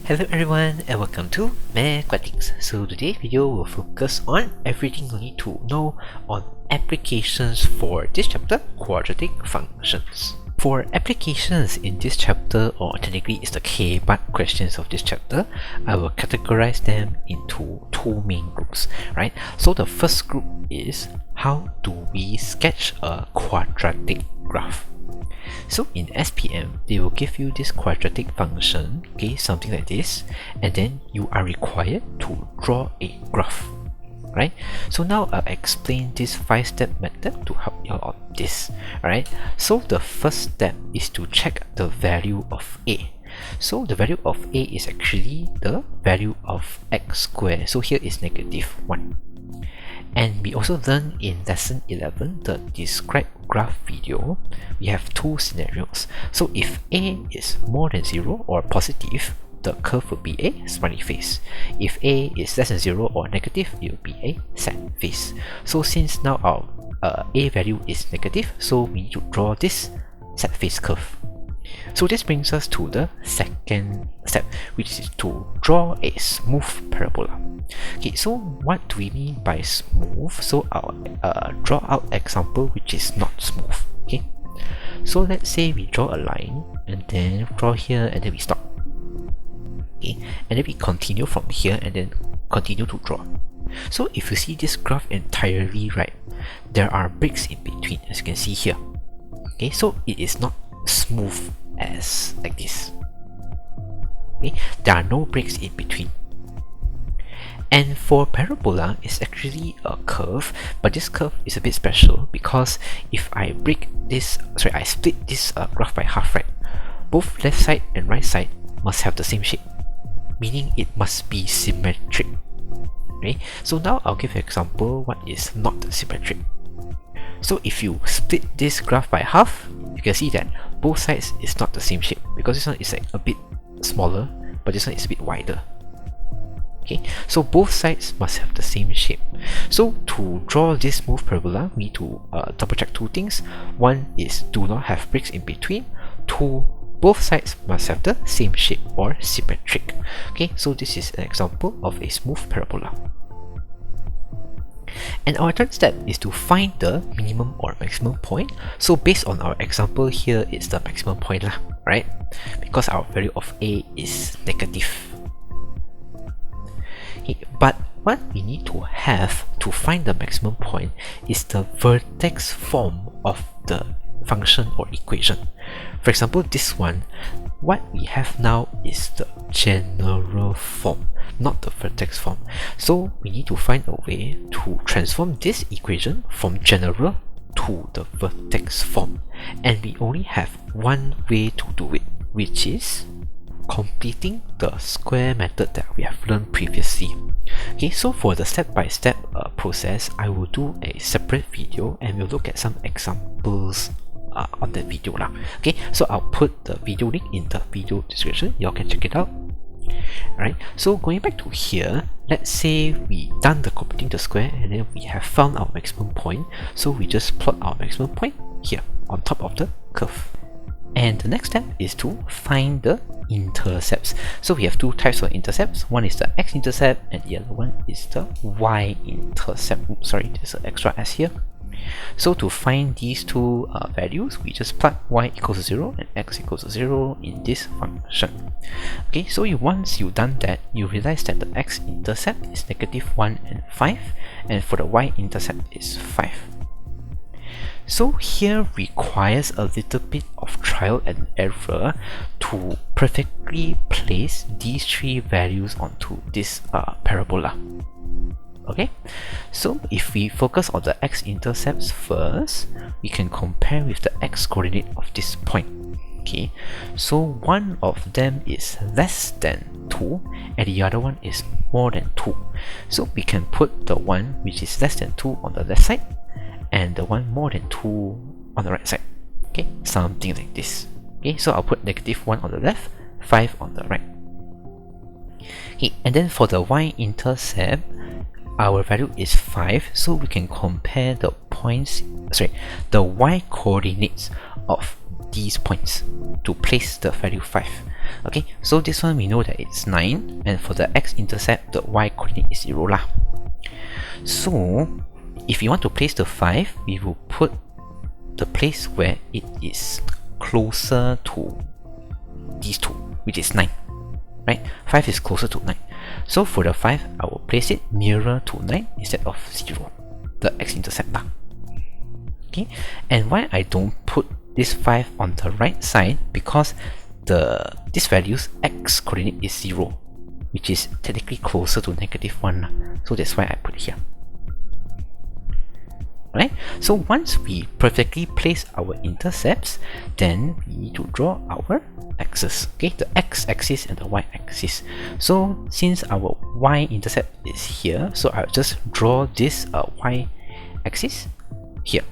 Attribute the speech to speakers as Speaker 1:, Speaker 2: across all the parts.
Speaker 1: Hello everyone and welcome to Mathematics. So today's video will focus on everything you need to know on applications for this chapter, quadratic functions. For applications in this chapter, or technically it's the K-part questions of this chapter, I will categorize them into two main groups, right? So the first group is how do we sketch a quadratic graph. So in SPM, they will give you this quadratic function, okay, something like this, and then you are required to draw a graph, right? So now I'll explain this 5-step method to help you on this, alright? So the first step is to check the value of A. So the value of A is actually the value of x squared. So here is -1. And we also learned in lesson 11, the describe graph video, we have two scenarios. So if A is more than 0 or positive, the curve will be a smiley face. If A is less than 0 or negative, it will be a sad face. So since now our A value is negative, so we need to draw this sad face curve. So this brings us to the second step, which is to draw a smooth parabola. Okay, so what do we mean by smooth? So I'll draw out example which is not smooth. Okay, so let's say we draw a line and then draw here and then we stop. Okay, and then we continue from here and then continue to draw. So if you see this graph entirely right, there are breaks in between, as you can see here. Okay, so it is not smooth as like this. Okay, there are no breaks in between. And for parabola, it's actually a curve, but this curve is a bit special because if I split this graph by half, right? Both left side and right side must have the same shape, meaning it must be symmetric. Okay, so now I'll give an example what is not symmetric. So if you split this graph by half, you can see that both sides is not the same shape because this one is like a bit smaller, but this one is a bit wider. Okay, so both sides must have the same shape. So to draw this smooth parabola, we need to double check two things. One is do not have breaks in between. Two, both sides must have the same shape or symmetric. Okay, so this is an example of a smooth parabola. And our third step is to find the minimum or maximum point. So based on our example here, it's the maximum point lah, right? Because our value of A is negative. Okay, but what we need to have to find the maximum point is the vertex form of the function or equation. For example, this one, what we have now is the general form, not the vertex form. So we need to find a way to transform this equation from general to the vertex form. And we only have one way to do it, which is completing the square method that we have learned previously. Okay, so for the step-by-step process, I will do a separate video and we'll look at some examples on the video lah. Okay, so I'll put the video link in the video description. Y'all can check it out. Alright, so going back to here, let's say we done the completing the square and then we have found our maximum point. So we just plot our maximum point here on top of the curve. And the next step is to find the intercepts. So we have two types of intercepts. One is the x-intercept and the other one is the y-intercept. Oops, sorry, there's an extra s here. So to find these two values, we just plug y equals 0 and x equals 0 in this function. Okay, so once you've done that, you realize that the x-intercept is -1 and 5, and for the y-intercept is 5. So here requires a little bit of trial and error to perfectly place these three values onto this parabola. Okay, so if we focus on the x-intercepts first, we can compare with the x-coordinate of this point. Okay, so one of them is less than 2 and the other one is more than 2. So we can put the one which is less than 2 on the left side and the one more than 2 on the right side. Okay, something like this. Okay, so I'll put -1 on the left, 5 on the right. Okay, and then for the y-intercept, our value is 5, so we can compare the y coordinates of these points to place the value 5. Okay, so this one we know that it's 9, and for the x-intercept, the y-coordinate is 0 lah. So if you want to place the 5, we will put the place where it is closer to these two, which is 9, right? 5 is closer to 9. So for the 5, I will place it nearer to 9 instead of 0, the x-intercept lah. Okay, and why I don't put this 5 on the right side, because this value's x coordinate is 0, which is technically closer to -1 lah. So that's why I put it here. Right? So once we perfectly place our intercepts, then we need to draw our axes. Okay, the x-axis and the y-axis. So since our y-intercept is here, so I'll just draw this y-axis here.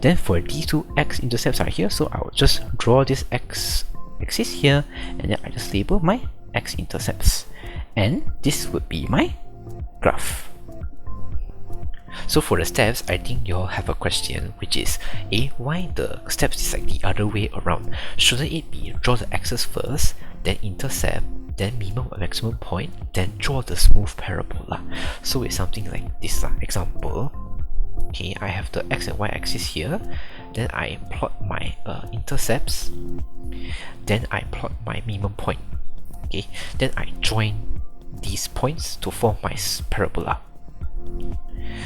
Speaker 1: Then for these two x-intercepts are here, so I'll just draw this x-axis here, and then I just label my x-intercepts. And this would be my graph. So for the steps, I think you all have a question, which is, why the steps is like the other way around? Shouldn't it be draw the axis first, then intercept, then minimum or maximum point, then draw the smooth parabola? So it's something like this example. Okay, I have the x and y axis here, then I plot my intercepts, then I plot my minimum point. Okay, then I join these points to form my parabola.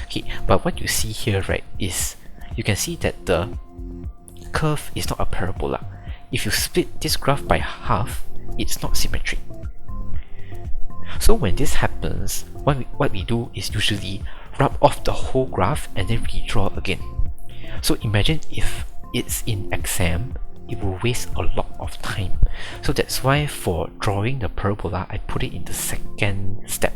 Speaker 1: Okay, but what you see here, right, is you can see that the curve is not a parabola. If you split this graph by half, it's not symmetric. So when this happens, what we do is usually rub off the whole graph and then redraw again. So imagine if it's in exam, it will waste a lot of time. So that's why for drawing the parabola, I put it in the second step.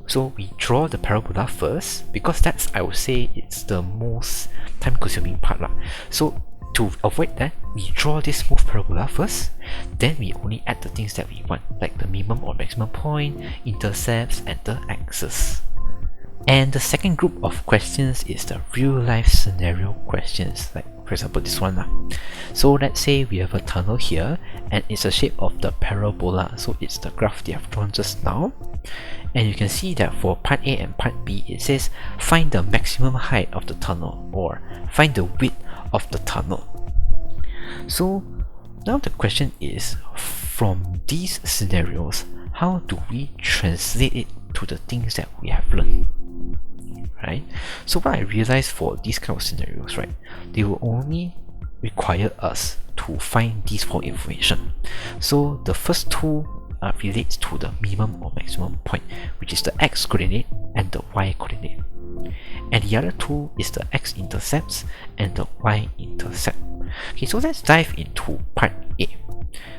Speaker 1: So we draw the parabola first, because that's, I would say, it's the most time consuming part lah. So to avoid that, we draw this smooth parabola first, then we only add the things that we want, like the minimum or maximum point, intercepts, and the axis. And the second group of questions is the real life scenario questions, like for example this one lah. So let's say we have a tunnel here, and it's the shape of the parabola, so it's the graph they have drawn just now. And you can see that for part A and part B, it says find the maximum height of the tunnel, or find the width of the tunnel. So now the question is, from these scenarios, how do we translate it to the things that we have learned? Right? So what I realized for these kind of scenarios, right, they will only require us to find these four information. So the first two relates to the minimum or maximum point, which is the x coordinate and the y coordinate. And the other two is the x-intercepts and the y-intercept. Okay, so let's dive into part A.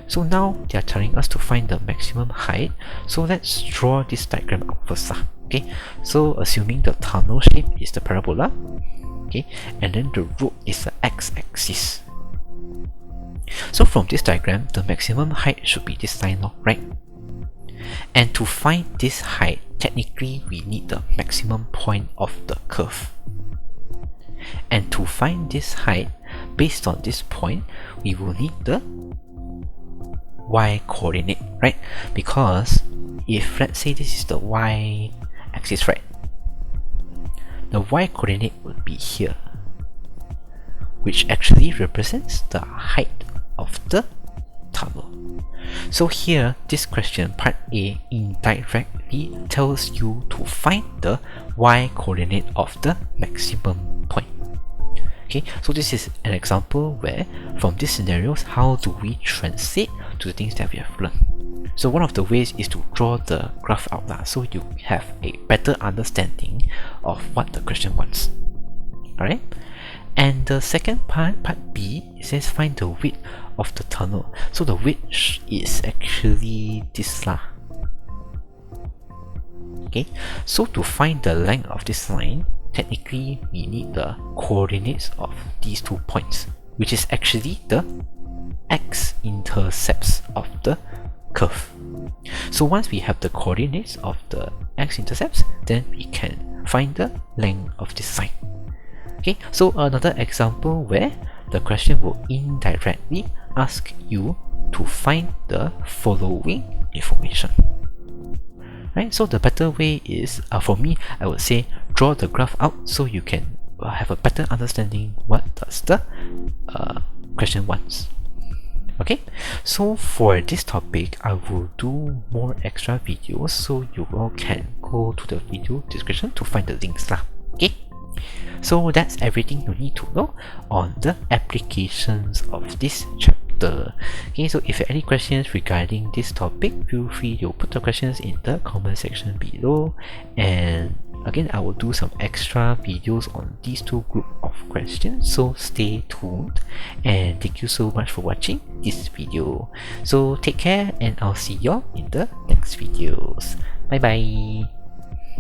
Speaker 1: So now they are telling us to find the maximum height. So let's draw this diagram out first. Okay, so assuming the tunnel shape is the parabola, okay, and then the road is the x-axis. So from this diagram, the maximum height should be this line, right? And to find this height, technically we need the maximum point of the curve. And to find this height, based on this point, we will need the y coordinate, right? Because if let's say this is the y axis, right, the y coordinate would be here, which actually represents the height of the tunnel. So here, this question, part A, indirectly tells you to find the y coordinate of the maximum point. Okay, so this is an example where from these scenarios, how do we translate to the things that we have learned? So one of the ways is to draw the graph out lah, so you have a better understanding of what the question wants. Alright? And the second part, part B, it says find the width of the tunnel. So the width is actually this lah. Okay, so to find the length of this line, technically we need the coordinates of these 2 points, which is actually the x-intercepts of the curve. So once we have the coordinates of the x-intercepts, then we can find the length of this line. Okay, so another example where the question will indirectly ask you to find the following information. Right, so the better way is, for me, I would say draw the graph out so you can have a better understanding what does the question wants. Okay, so for this topic, I will do more extra videos, so you all can go to the video description to find the links lah. Okay, so that's everything you need to know on the applications of this chapter. Okay, so if you have any questions regarding this topic, feel free to put the questions in the comment section below, and again, I will do some extra videos on these two group of questions, so stay tuned, and thank you so much for watching this video. So take care, and I'll see y'all in the next videos. Bye bye.